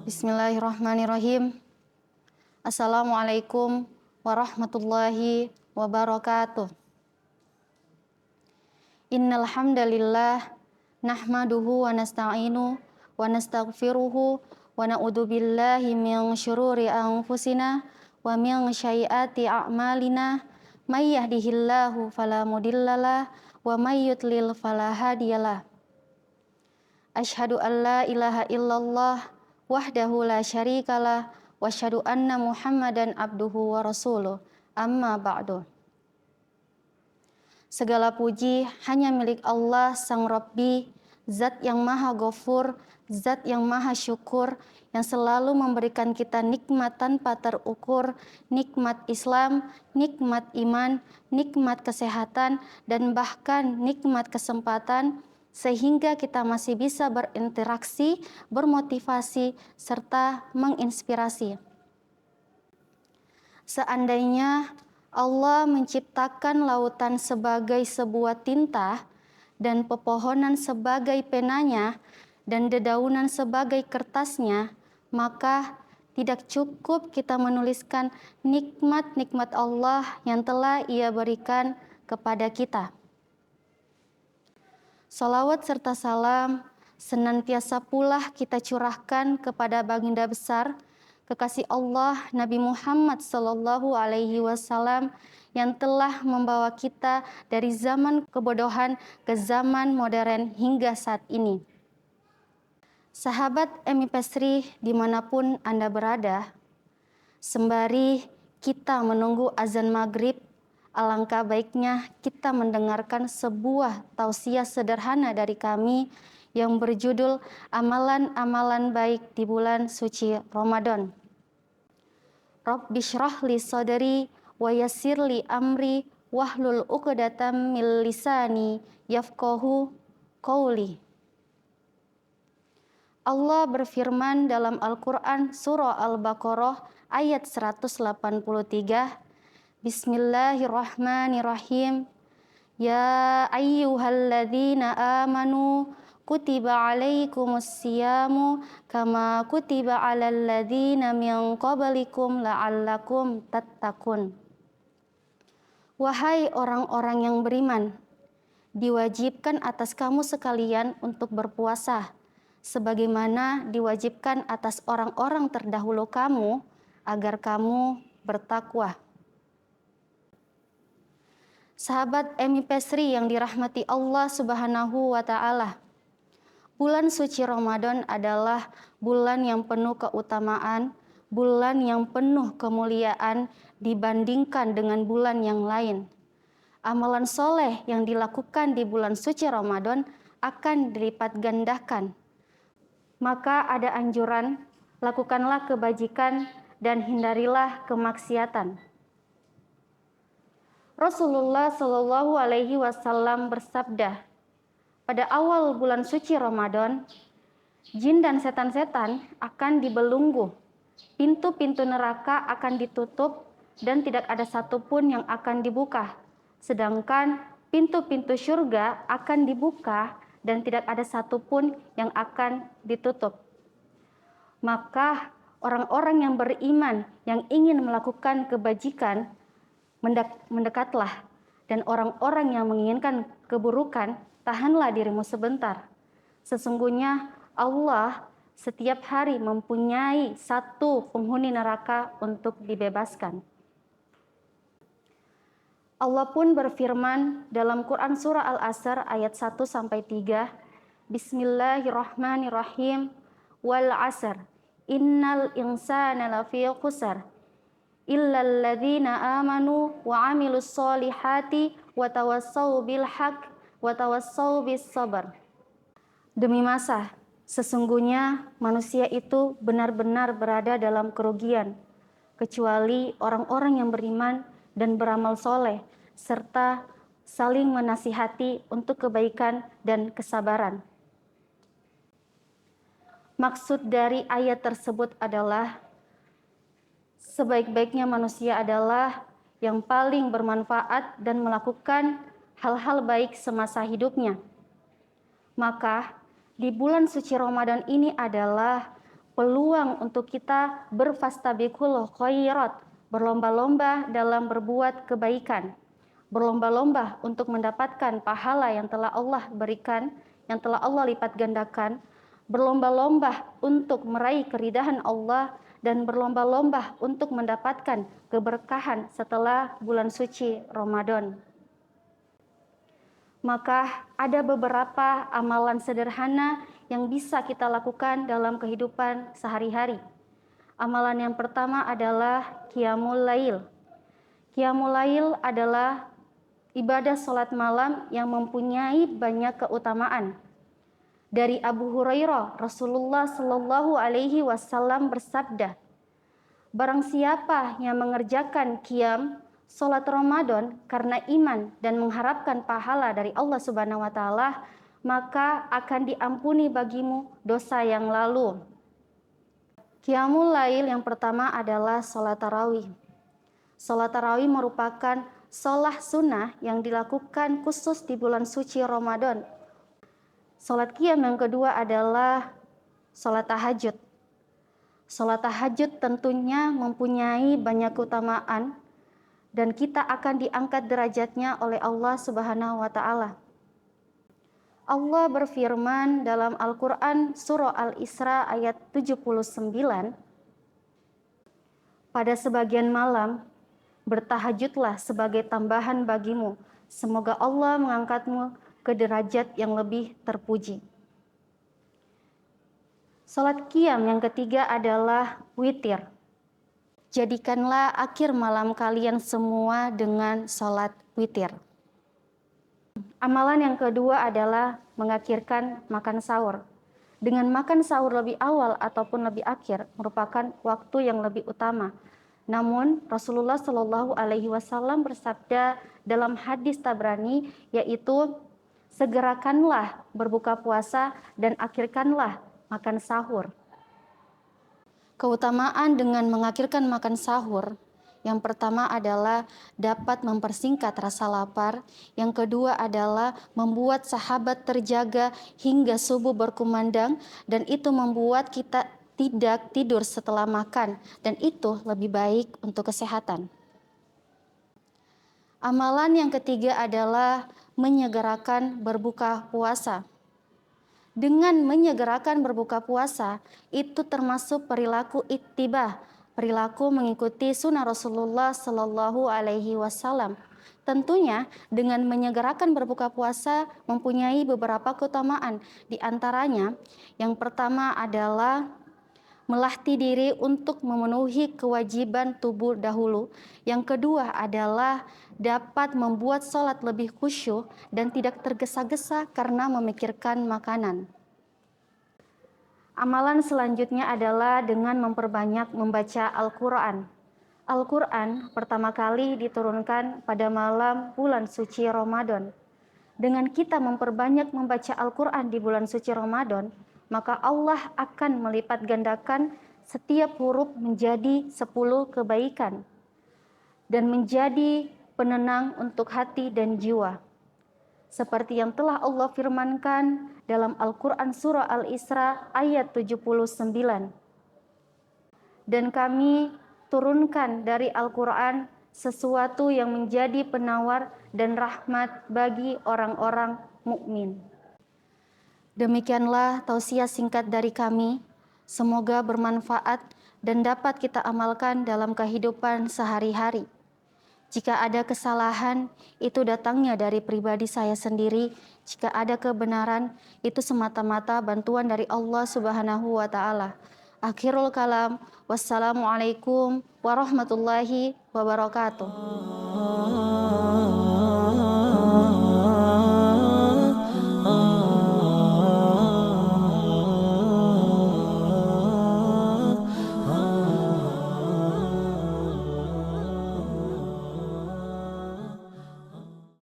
Bismillahirrahmanirrahim. Assalamualaikum warahmatullahi wabarakatuh. Innal hamdalillah nahmaduhu wa nasta'inu wa nastaghfiruhu wa na'udzu billahi min syururi anfusina wa min sayyiati a'malina may yahdihillahu fala mudhillalah wa may yudlil fala hadiyalah. Asyhadu an la ilaha illallah wahdahu la syarikalah wa asyhadu anna Muhammadan abduhu wa rasuluh. Amma ba'du. Segala puji hanya milik Allah Sang Rabbi, Zat yang Maha Ghafur, Zat yang Maha Syukur, yang selalu memberikan kita nikmat tanpa terukur, nikmat Islam, nikmat iman, nikmat kesehatan, dan bahkan nikmat kesempatan, sehingga kita masih bisa berinteraksi, bermotivasi, serta menginspirasi. Seandainya Allah menciptakan lautan sebagai sebuah tinta dan pepohonan sebagai penanya dan dedaunan sebagai kertasnya, maka tidak cukup kita menuliskan nikmat-nikmat Allah yang telah Ia berikan kepada kita. Salawat serta salam senantiasa pula kita curahkan kepada baginda besar, kekasih Allah Nabi Muhammad sallallahu alaihi wasallam yang telah membawa kita dari zaman kebodohan ke zaman modern hingga saat ini. Sahabat Emi Pesri dimanapun Anda berada, sembari kita menunggu azan maghrib, alangkah baiknya kita mendengarkan sebuah tausiah sederhana dari kami yang berjudul Amalan-amalan baik di bulan suci Ramadan. Rabbi syrah li sadri wa yassir li amri wahlul 'uqdatam min lisani yafqahu qauli. Allah berfirman dalam Al-Quran surah Al-Baqarah ayat 183, Bismillahirrahmanirrahim. Ya ayyuhalladzina amanu kutiba alaikumus-siyamu kama kutiba alal ladzina min qablikum la'allakum tattaqun. Wahai orang-orang yang beriman, diwajibkan atas kamu sekalian untuk berpuasa, sebagaimana diwajibkan atas orang-orang terdahulu kamu, agar kamu bertakwa. Sahabat Emi Pesri yang dirahmati Allah Subhanahu wa Ta'ala, bulan suci Ramadan adalah bulan yang penuh keutamaan, bulan yang penuh kemuliaan dibandingkan dengan bulan yang lain. Amalan soleh yang dilakukan di bulan suci Ramadan akan dilipat gandakan. Maka ada anjuran, lakukanlah kebajikan dan hindarilah kemaksiatan. Rasulullah Shallallahu Alaihi Wasallam bersabda, pada awal bulan suci Ramadan, jin dan setan-setan akan dibelunggu, pintu-pintu neraka akan ditutup dan tidak ada satupun yang akan dibuka, sedangkan pintu-pintu surga akan dibuka dan tidak ada satupun yang akan ditutup. Maka orang-orang yang beriman yang ingin melakukan kebajikan mendekatlah, dan orang-orang yang menginginkan keburukan, tahanlah dirimu sebentar. Sesungguhnya Allah setiap hari mempunyai satu penghuni neraka untuk dibebaskan. Allah pun berfirman dalam Quran surah Al-Asr ayat 1-3, Bismillahirrahmanirrahim, wal asr, innal insana lafi khusr, illal ladzina amanu wa amilus solihati wa tawassau bil haq wa tawassau bis sabar. Demi masa, sesungguhnya manusia itu benar-benar berada dalam kerugian, kecuali orang-orang yang beriman dan beramal soleh, serta saling menasihati untuk kebaikan dan kesabaran. Maksud dari ayat tersebut adalah sebaik-baiknya manusia adalah yang paling bermanfaat dan melakukan hal-hal baik semasa hidupnya. Maka di bulan suci Ramadan ini adalah peluang untuk kita berfastabiqul khairat, berlomba-lomba dalam berbuat kebaikan, berlomba-lomba untuk mendapatkan pahala yang telah Allah berikan, yang telah Allah lipat gandakan, berlomba-lomba untuk meraih keridhaan Allah, dan berlomba-lomba untuk mendapatkan keberkahan setelah bulan suci Ramadan. Maka ada beberapa amalan sederhana yang bisa kita lakukan dalam kehidupan sehari-hari. Amalan yang pertama adalah Qiyamul Lail. Qiyamul Lail adalah ibadah sholat malam yang mempunyai banyak keutamaan. Dari Abu Hurairah, Rasulullah Shallallahu Alaihi Wasallam bersabda, barang siapa yang mengerjakan qiyam sholat Ramadan karena iman dan mengharapkan pahala dari Allah Subhanahu wa Ta'ala, maka akan diampuni bagimu dosa yang lalu. Qiyamul Lail yang pertama adalah sholat tarawih. Sholat tarawih merupakan sholat sunnah yang dilakukan khusus di bulan suci Ramadan. Sholat qiyam yang kedua adalah sholat tahajud. Sholat tahajud tentunya mempunyai banyak keutamaan dan kita akan diangkat derajatnya oleh Allah Subhanahu wa Ta'ala. Allah berfirman dalam Al-Quran surah Al-Isra ayat 79, pada sebagian malam bertahajudlah sebagai tambahan bagimu, semoga Allah mengangkatmu ke derajat yang lebih terpuji. Salat qiyam yang ketiga adalah witir. Jadikanlah akhir malam kalian semua dengan salat witir. Amalan yang kedua adalah mengakhirkan makan sahur. Dengan makan sahur lebih awal ataupun lebih akhir merupakan waktu yang lebih utama. Namun Rasulullah Shallallahu Alaihi Wasallam bersabda dalam hadis Tabrani, yaitu segerakanlah berbuka puasa dan akhirkanlah makan sahur. Keutamaan dengan mengakhirkan makan sahur, yang pertama adalah dapat mempersingkat rasa lapar, yang kedua adalah membuat sahabat terjaga hingga subuh berkumandang, dan itu membuat kita tidak tidur setelah makan, dan itu lebih baik untuk kesehatan. Amalan yang ketiga adalah menyegerakan berbuka puasa. Dengan menyegerakan berbuka puasa, itu termasuk perilaku ittibah, perilaku mengikuti sunnah Rasulullah Shallallahu Alaihi Wasallam. Tentunya dengan menyegerakan berbuka puasa mempunyai beberapa keutamaan. Di antaranya, yang pertama adalah melatih diri untuk memenuhi kewajiban tubuh dahulu. Yang kedua adalah dapat membuat sholat lebih khusyuk dan tidak tergesa-gesa karena memikirkan makanan. Amalan selanjutnya adalah dengan memperbanyak membaca Al-Quran. Al-Quran pertama kali diturunkan pada malam bulan suci Ramadan. Dengan kita memperbanyak membaca Al-Quran di bulan suci Ramadan, maka Allah akan melipat gandakan setiap huruf menjadi 10 kebaikan dan menjadi penenang untuk hati dan jiwa. Seperti yang telah Allah firmankan dalam Al-Quran surah Al-Isra ayat 79. Dan kami turunkan dari Al-Quran sesuatu yang menjadi penawar dan rahmat bagi orang-orang mukmin. Demikianlah tausiah singkat dari kami. Semoga bermanfaat dan dapat kita amalkan dalam kehidupan sehari-hari. Jika ada kesalahan, itu datangnya dari pribadi saya sendiri. Jika ada kebenaran, itu semata-mata bantuan dari Allah Subhanahu wa Ta'ala. Akhirul kalam, wassalamualaikum warahmatullahi wabarakatuh.